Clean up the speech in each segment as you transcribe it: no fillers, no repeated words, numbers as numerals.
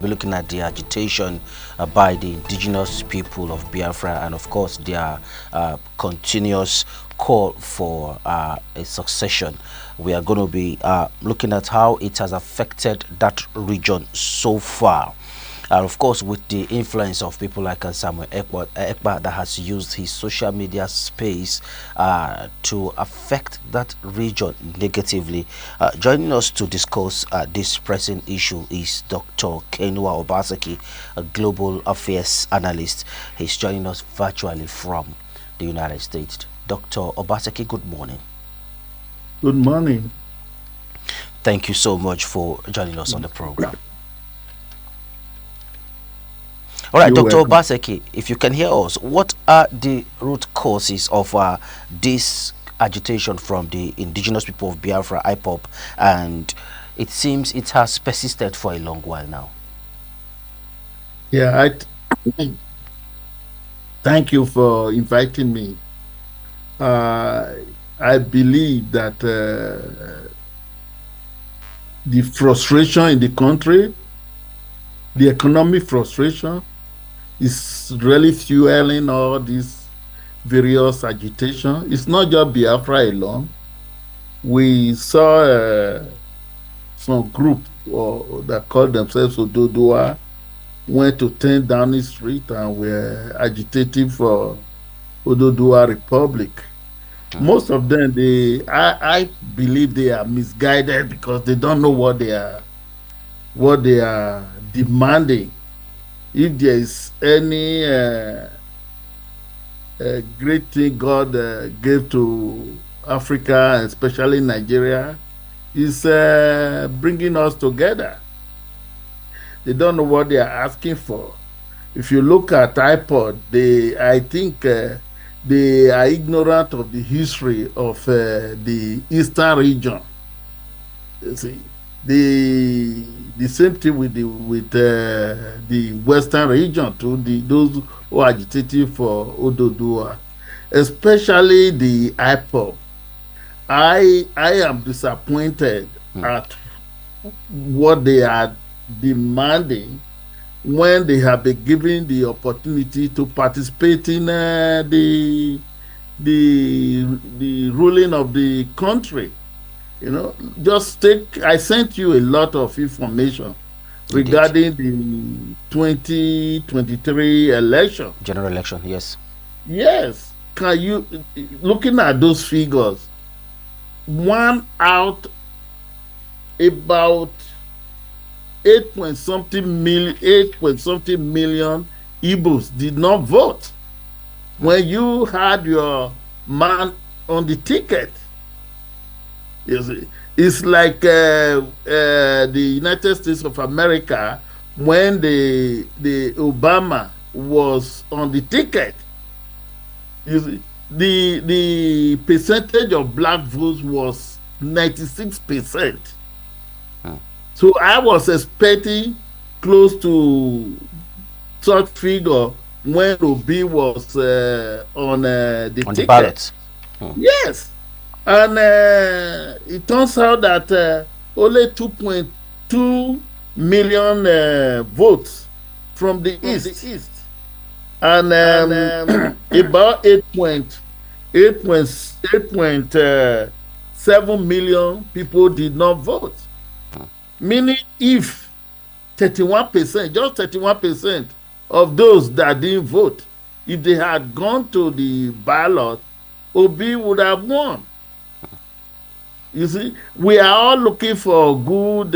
be looking at the agitation by the indigenous people of Biafra, and of course their continuous call for a succession. We are going to be looking at how it has affected that region so far. And of course, with the influence of people like Samuel Ekpa that has used his social media space to affect that region negatively. Joining us to discuss this pressing issue is Dr. Kenua Obaseki, a global affairs analyst. He's joining us virtually from the United States. Dr. Obaseki, good morning. Good morning. Thank you so much for joining us on the program. All right, You're Dr. welcome. Obaseki, if you can hear us, what are the root causes of this agitation from the indigenous people of Biafra, IPOB, and it seems it has persisted for a long while now? Yeah, thank you for inviting me. I believe that the frustration in the country, the economic frustration, is really fueling all these various agitation. It's not just Biafra alone. We saw some group that call themselves Ododua went to turn down the street and were agitating for Ododua Republic. Most of them, I believe they are misguided because they don't know what they are demanding. If there is any great thing God gave to Africa, especially Nigeria, is bringing us together. They don't know what they are asking for. If you look at IPOD, I think they are ignorant of the history of the Eastern region. You see, the same thing with the Western region too. Those who are agitating for Ododua, especially the IPOB. I am disappointed at what they are demanding when they have been given the opportunity to participate in the ruling of the country. You know, I sent you a lot of information Indeed. regarding the 2023 election. General election, yes. Yes, can you, looking at those figures, one out about 8 point something million Igbos did not vote when you had your man on the ticket. You see, it's like the United States of America when the Obama was on the ticket. You see, the percentage of black votes was 96%. So I was expecting close to such figure when Obi was on the On the ticket. ballot. Yes. And it turns out that only 2.2 million votes from the East. And about 8.7 million people did not vote. Meaning if 31%, just 31% of those that didn't vote, if they had gone to the ballot, Obi would have won. You see, we are all looking for a good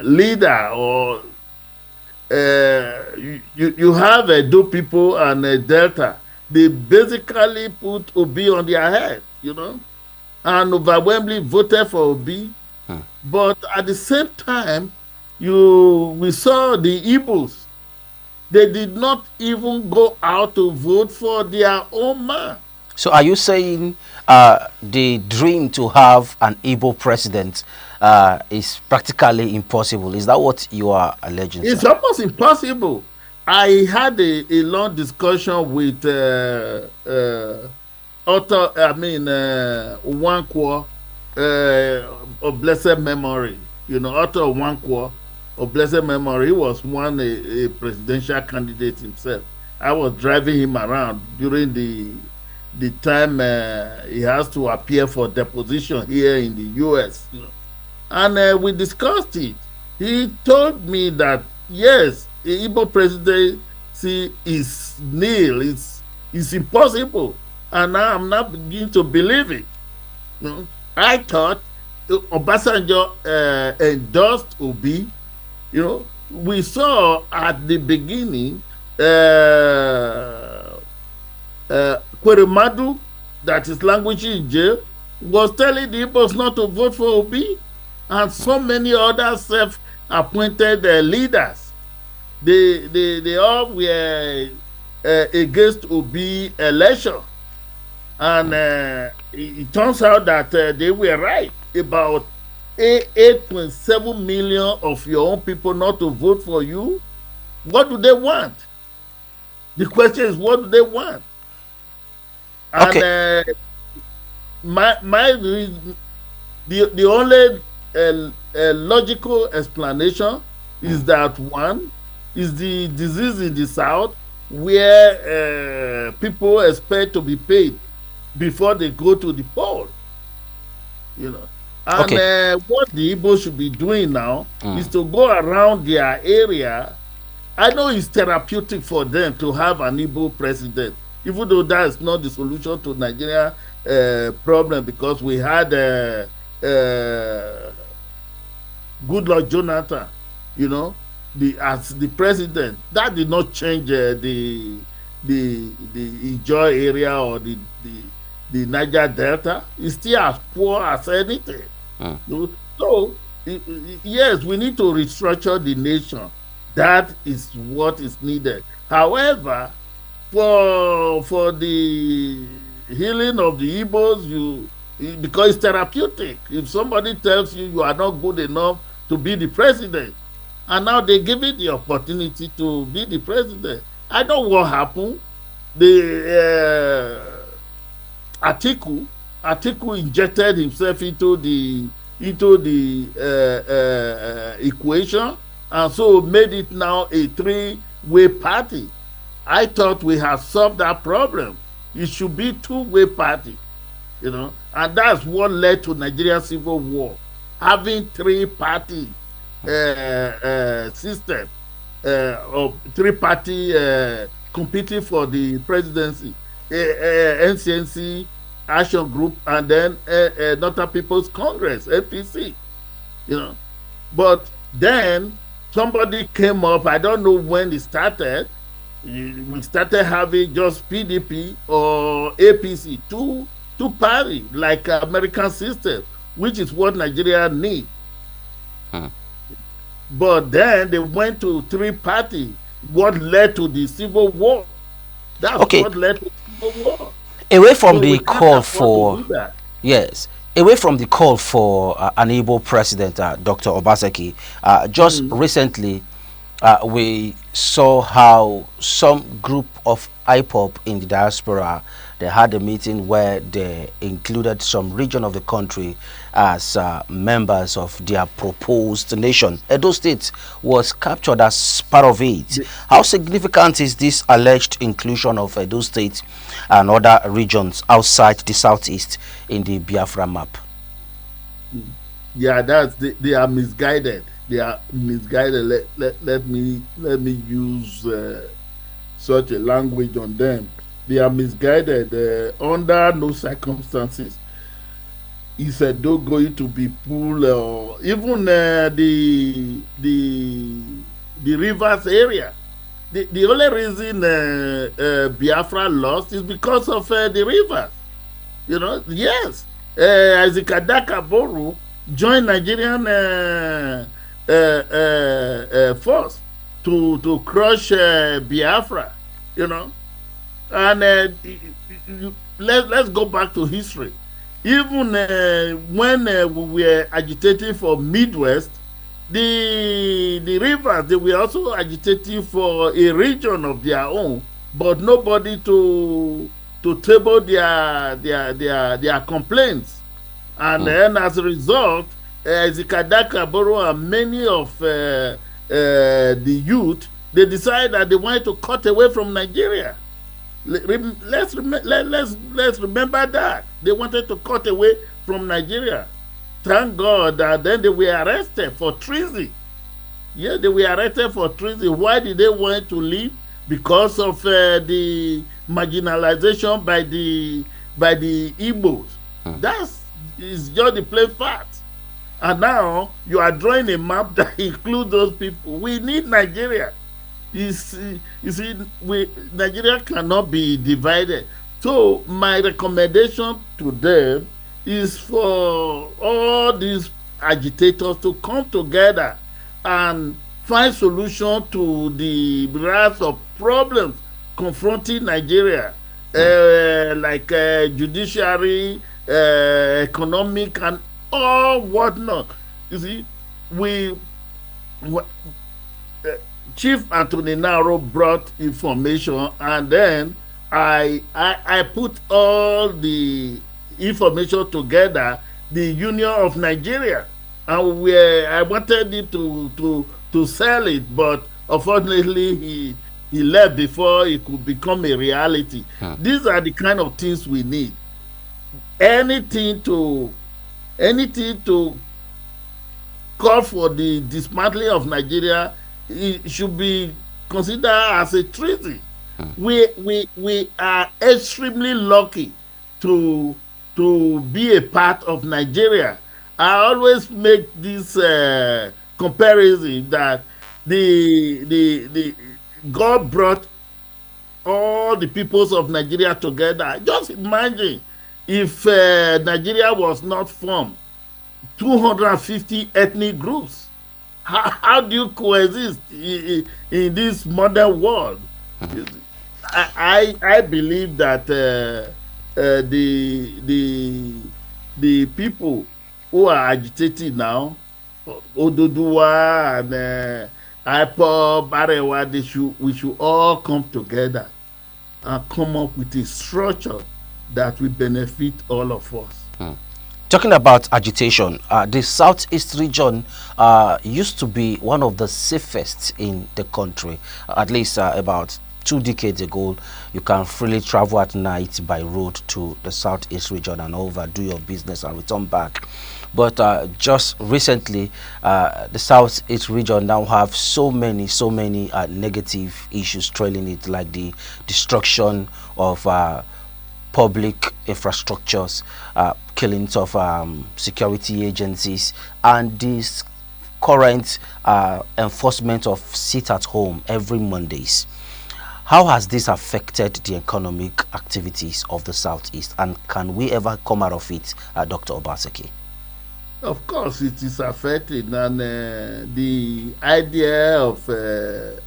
leader, or you have Edo people and Delta. They basically put Obi on their head, you know, and overwhelmingly voted for Obi. But at the same time, we saw the Igbos. They did not even go out to vote for their own man. So are you saying the dream to have an Igbo president is practically impossible? Is that what you are alleging, It's sir? almost impossible. I had a long discussion with author, Wankwo, of blessed memory, author of Wankwo, of blessed memory. He was a presidential candidate himself. I was driving him around during the time he has to appear for deposition here in the U.S. And we discussed it. He told me that yes, the Igbo presidency is nil. It's impossible, and now I'm not beginning to believe it. I thought Obasanjo endorsed Obi. We saw at the beginning Kweremadu, that is languishing in jail, was telling the Igbos not to vote for Obi, and so many other self-appointed leaders. They all were against Obi election, and it turns out that they were right about 8.7 million of your own people not to vote for you. What do they want? The question is, what do they want? And Okay. my the only logical explanation is that one is the disease in the south, where people expect to be paid before they go to the poll. And Okay. what the Igbo should be doing now is to go around their area. I know it's therapeutic for them to have an Igbo president, even though that is not the solution to Nigeria problem, because we had Goodluck Jonathan, as the president. That did not change the Ijoy area or the Niger Delta. It's still as poor as anything. So yes, we need to restructure the nation. That is what is needed. However, for the healing of the Igbos, because it's therapeutic. If somebody tells you you are not good enough to be the president, and now they give it the opportunity to be the president, I know what happened. The Atiku injected himself into the equation, and so made it now a three-way party. I thought we had solved that problem. It should be two-way party, and that's what led to Nigerian civil war, having three-party system, or three-party competing for the presidency, NCNC, Action Group, and then Northern People's Congress, APC. But then somebody came up. I don't know when it started. We started having just PDP or APC, two party, like American system, which is what Nigeria needs. But then they went to three-party, what led to the civil war. That's Okay. what led to the civil war. Away from So the we can't call afford to for do that. Yes. Away from the call for an Igbo president, Dr. Obaseki, just Mm. recently we saw how some group of IPOB in the diaspora, they had a meeting where they included some region of the country as members of their proposed nation. Edo State was captured as part of it. How significant is this alleged inclusion of Edo State and other regions outside the southeast in the Biafra map? Yeah, they are misguided. They are misguided. Let me use such a language on them. They are misguided. Under no circumstances is Edo going to be pulled, or even the rivers area. The only reason Biafra lost is because of the rivers. Yes. Ezekadaka Boru joined Nigerian force to crush Biafra. And let's go back to history. Even when we were agitating for Midwest, the rivers, they were also agitating for a region of their own, but nobody to table their complaints. And then as a result, Zikadaka Borough and many of the youth, they decided that they wanted to cut away from Nigeria. Let's remember that they wanted to cut away from Nigeria. Thank God that then they were arrested for treason. Yeah, they were arrested for treason. Why did they want to leave? Because of the marginalization by the Igbos. Hmm. That's is just the plain fact. And now you are drawing a map that includes those people. We need Nigeria. You see, Nigeria cannot be divided. So my recommendation to them is for all these agitators to come together and find solution to the raft of problems confronting Nigeria, Hmm. like judiciary, economic, and all whatnot. You see, we Chief Anthony Naro brought information, and then I put all the information together. The Union of Nigeria, and I wanted him to sell it, but unfortunately he left before it could become a reality. Hmm. These are the kind of things we need. Anything to anything to call for the dismantling of Nigeria, it should be considered as a treaty. We are extremely lucky to be a part of Nigeria. I always make this comparison that the God brought all the peoples of Nigeria together. Just imagine if Nigeria was not formed, 250 ethnic groups. How do you coexist in this modern world? I believe that the people who are agitating now, Ododuwa and IPOB, Arewa, we should all come together and come up with a structure that will benefit all of us. Talking about agitation, the southeast region used to be one of the safest in the country. At least about 2 decades ago, you can freely travel at night by road to the southeast region and over, do your business and return back. But just recently, the southeast region now have so many negative issues trailing it, like the destruction of public infrastructures, killings of security agencies, and this current enforcement of sit at home every Mondays. How has this affected the economic activities of the Southeast, and can we ever come out of it, Dr. Obaseki? Of course, it is affecting, and the idea of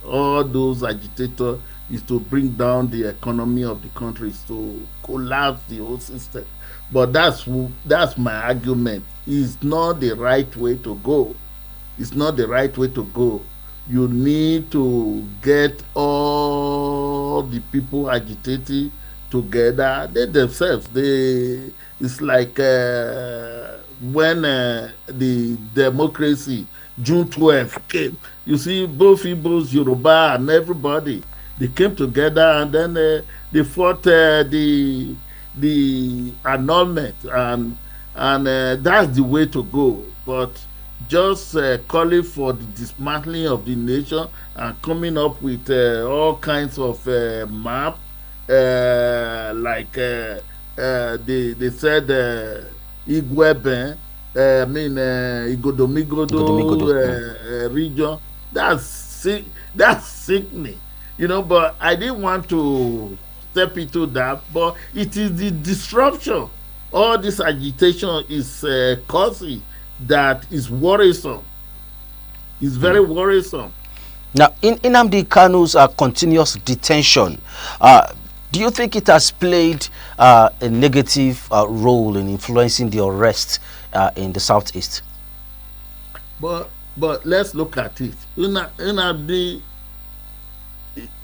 all those agitators is to bring down the economy of the country, is to collapse the whole system. But that's my argument. It's not the right way to go. It's not the right way to go. You need to get all the people agitating together. They themselves, it's like when the democracy, June 12th came. You see, both Igbos, Yoruba, and everybody, they came together, and then they fought the annulment, and that's the way to go. But just calling for the dismantling of the nation and coming up with all kinds of map, like they said Igwebe, I mean Igodomigodo Godomigodo. region. That's sickening, But I didn't want to step into that. But it is the disruption all this agitation is causing that is worrisome. It's very worrisome. Now, in Nnamdi Kanu's continuous detention, uh, do you think it has played a negative role in influencing the arrest in the southeast? But let's look at it.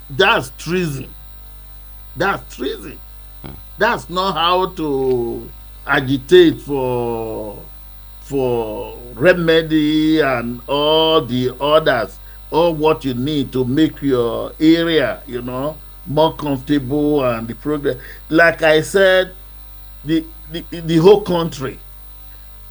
That's treason. That's treason. That's not how to agitate for remedy and all the others all what you need to make your area, more comfortable and the progress. Like I said, the whole country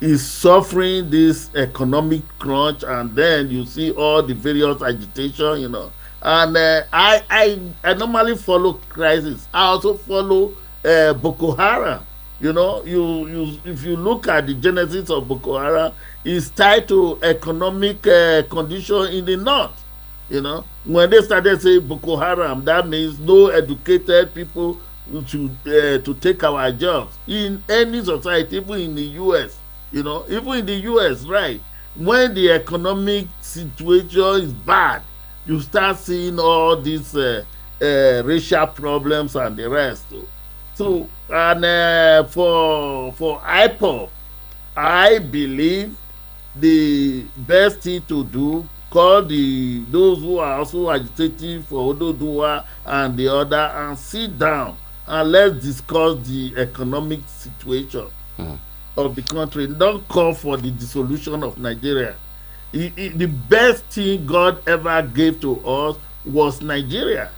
is suffering this economic crunch, and then you see all the various agitation, and I normally follow crisis. I also follow Boko Haram. You if you look at the genesis of Boko Haram, it's tied to economic condition in the north. When they started saying Boko Haram, that means no educated people to take our jobs in any society, even in the US. Even in the US, right? When the economic situation is bad, you start seeing all these racial problems and the rest. So, and for IPOB, I believe the best thing to do, call those who are also agitating for Ododuwa and the other, and sit down and let's discuss the economic situation of the country. Don't call for the dissolution of Nigeria. The best thing God ever gave to us was Nigeria.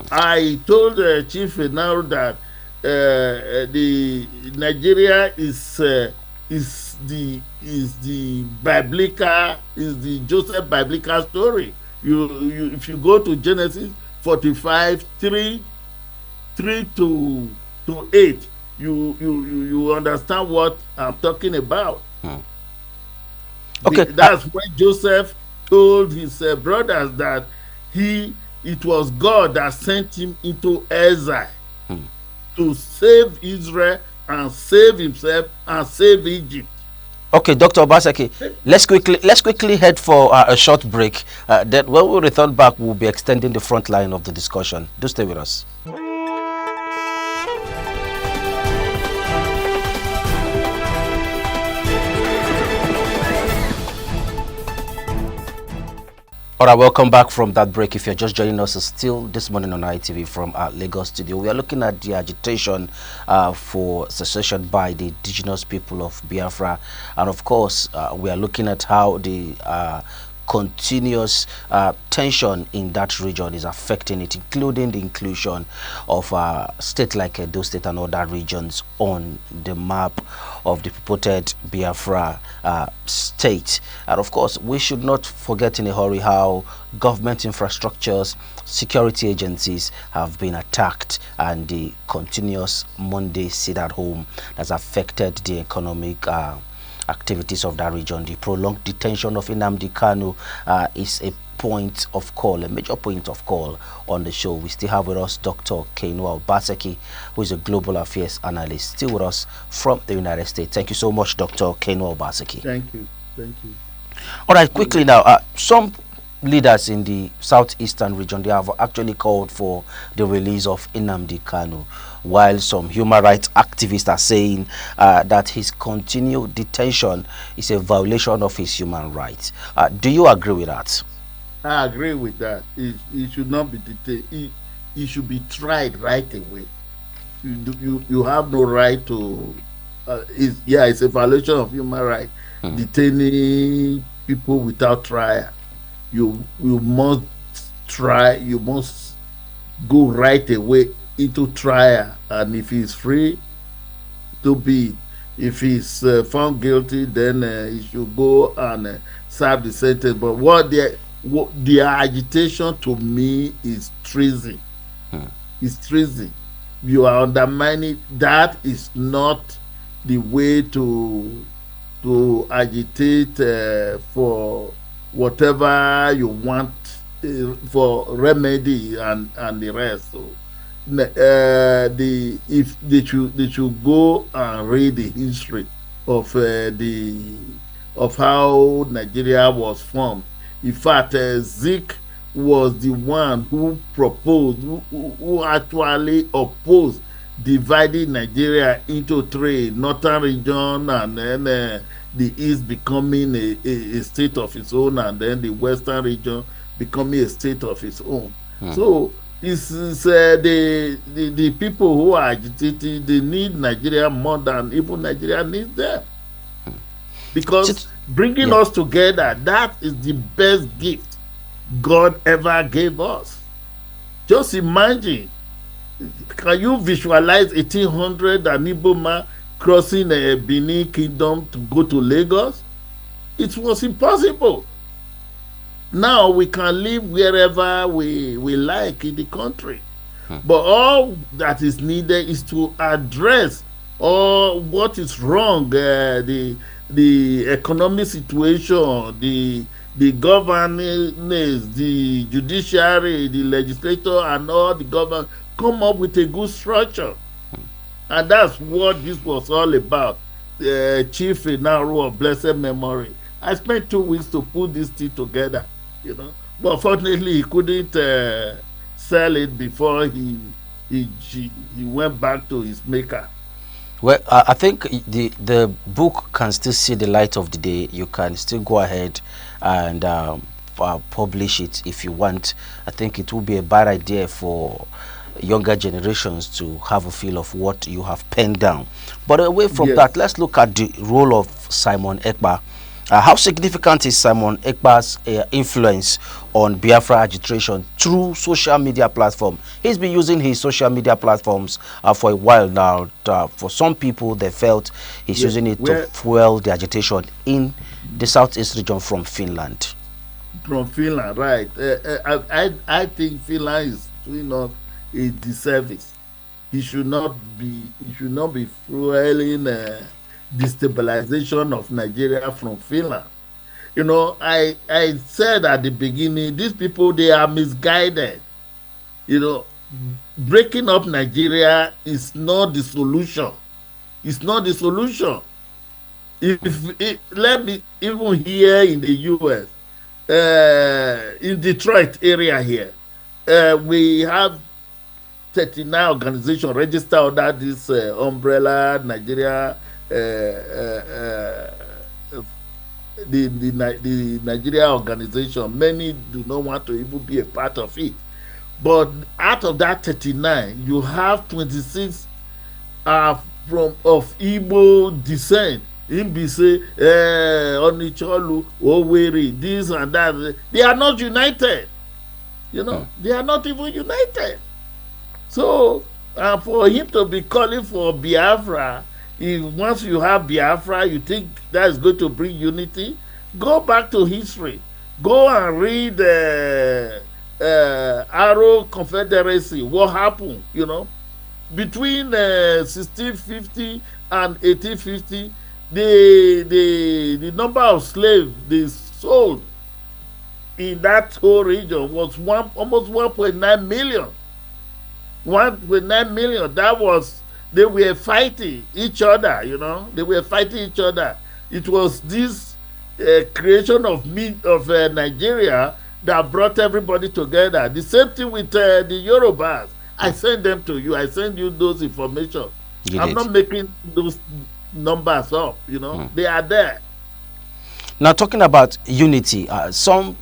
I told Chief now that the Nigeria is the biblical, is the Joseph biblical story. You if you go to Genesis 45 3 to 8, you understand what I'm talking about. Okay. That's when Joseph told his brothers that it was God that sent him into exile to save Israel and save himself and save Egypt. Okay, Dr. Obaseki, let's quickly head for a short break. Then when we return back, we'll be extending the front line of the discussion. Do stay with us. All right, welcome back from that break. If you're just joining us, it's still this morning on ITV from our Lagos studio. We are looking at the agitation for secession by the indigenous people of Biafra, and of course, we are looking at how the continuous tension in that region is affecting it, including the inclusion of states like Edo State and other regions on the map of the purported Biafra state. And of course, we should not forget in a hurry how government infrastructures, security agencies have been attacked, and the continuous Monday sit at home has affected the economic activities of that region. The prolonged detention of Nnamdi Kanu is a point of call, a major point of call on the show. We still have with us Dr. Kenua Obaseki, who is a global affairs analyst, still with us from the United States. Thank you so much, Dr. Kenua Obaseki. Thank you. Thank you. All right, quickly now, some leaders in the southeastern region, they have actually called for the release of Nnamdi Kanu, while some human rights activists are saying that his continued detention is a violation of his human rights. Do you agree with that? I agree with that. He should not be detained. He should be tried right away. You have no right to. It's a violation of human rights. Detaining people without trial. You must try. You must go right away into trial, and if he's free, to be. If he's found guilty, then he should go and serve the sentence. But what their agitation to me is treason. It's treason. You are undermining. That is not the way to agitate for whatever you want, for remedy and the rest. So, if they should go and read the history of of how Nigeria was formed. In fact, Zik was the one who proposed, who actually opposed dividing Nigeria into three: northern region, and then the east becoming a state of its own, and then the western region becoming a state of its own. So it's the people who are agitating, they need Nigeria more than even Nigeria needs them. Because bringing us together, that is the best gift God ever gave us. Just imagine, can you visualize 1800 an Igbo man crossing a Benin Kingdom to go to Lagos? It was impossible. Now we can live wherever we like in the country. But all that is needed is to address all what is wrong, the economic situation, the governance, the judiciary, the legislator, and all the government come up with a good structure. And that's what this was all about. Chief Inaru of blessed memory. I spent 2 weeks to put this thing together, you know. But fortunately, he couldn't sell it before he went back to his maker. Well, I think the book can still see the light of the day. You can still go ahead and publish it if you want. I think it would be a bad idea for younger generations to have a feel of what you have penned down. But away from that, Yes. let's look at the role of Simon Ekpa. How significant is Simon Ekpa's influence on Biafra agitation through social media platform? He's been using his social media platforms for a while now. For some people, they felt he's Yes. using it to Where fuel the agitation in the southeast region from Finland. from Finland, right? I think Finland is doing us a disservice. He should not be fueling destabilization of Nigeria from Finland. I said at the beginning, these people, they are misguided. You know, breaking up Nigeria is not the solution. It's not the solution. If it, let me even here in the US, in Detroit area here, we have 39 organizations registered under this umbrella Nigeria, the Nigeria organization. Many do not want to even be a part of it. But out of that 39, you have 26 are from of Igbo descent. Him be say, Onicholu, Oweri, this and that. They are not united. They are not even united. So, for him to be calling for Biafra, if once you have Biafra, you think that is going to bring unity, go back to history. Go and read Arrow Confederacy. What happened? Between 1650 and 1850, the number of slaves they sold in that whole region was almost 1.9 million. 1.9 million. That was, they were fighting each other. They were fighting each other. It was this creation of Nigeria that brought everybody together. The same thing with the Yorubas. I send them to you. I send you those information. You I'm did. not making those numbers up. They are there. Now, talking about unity, some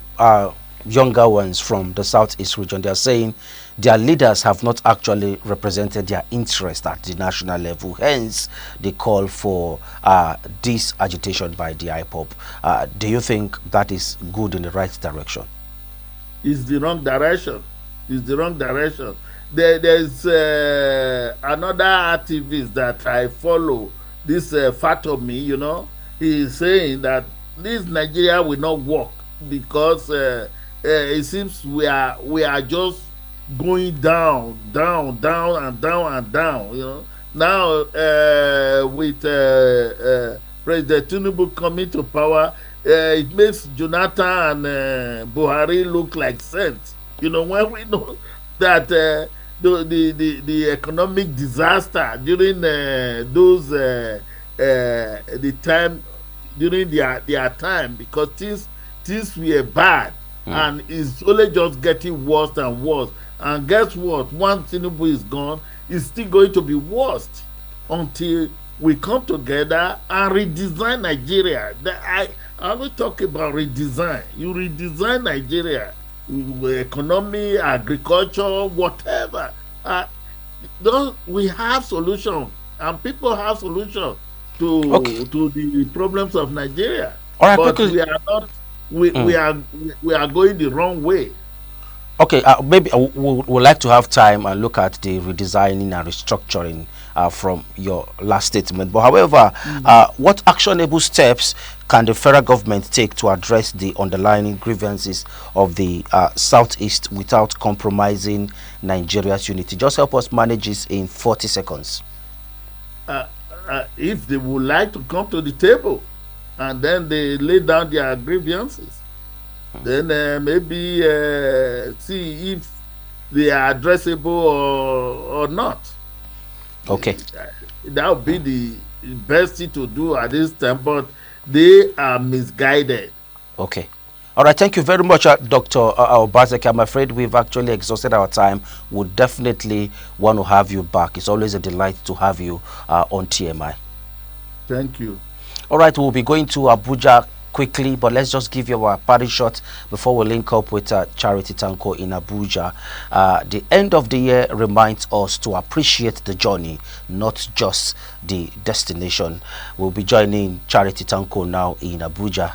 younger ones from the southeast region, they are saying their leaders have not actually represented their interest at the national level. Hence, they call for this agitation by the IPOB. Do you think that is good in the right direction? It's the wrong direction. It's the wrong direction. There's another activist that I follow, this Fatomi, he is saying that this Nigeria will not work because it seems we are just going down, down, down, and down and down. Now with President Tinubu coming to power, it makes Jonathan and Buhari look like saints. When we know that the economic disaster during those the time during their time, because things were bad, and it's only just getting worse and worse. And guess what? Once Tinubu is gone, it's still going to be worse until we come together and redesign Nigeria. I will talk about redesign. You redesign Nigeria, economy, agriculture, whatever. We have solutions, and people have solutions Okay. to the problems of Nigeria, All right, but quickly. we are not We are going the wrong way. Okay, maybe we'd like to have time and look at the redesigning and restructuring from your last statement. But however, what actionable steps can the federal government take to address the underlying grievances of the Southeast without compromising Nigeria's unity? Just help us manage this in 40 seconds. Uh, if they would like to come to the table and then they lay down their grievances, then maybe see if they are addressable or not. Okay. That would be the best thing to do at this time, but they are misguided. Okay. All right. Thank you very much, Dr. Obaseki. I'm afraid we've actually exhausted our time. We'll definitely want to have you back. It's always a delight to have you on TMI. Thank you. All right. We'll be going to Abuja quickly, but let's just give you our party shot before we link up with Charity Tanko in Abuja. The end of the year reminds us to appreciate the journey, not just the destination. We'll be joining Charity Tanko now in Abuja.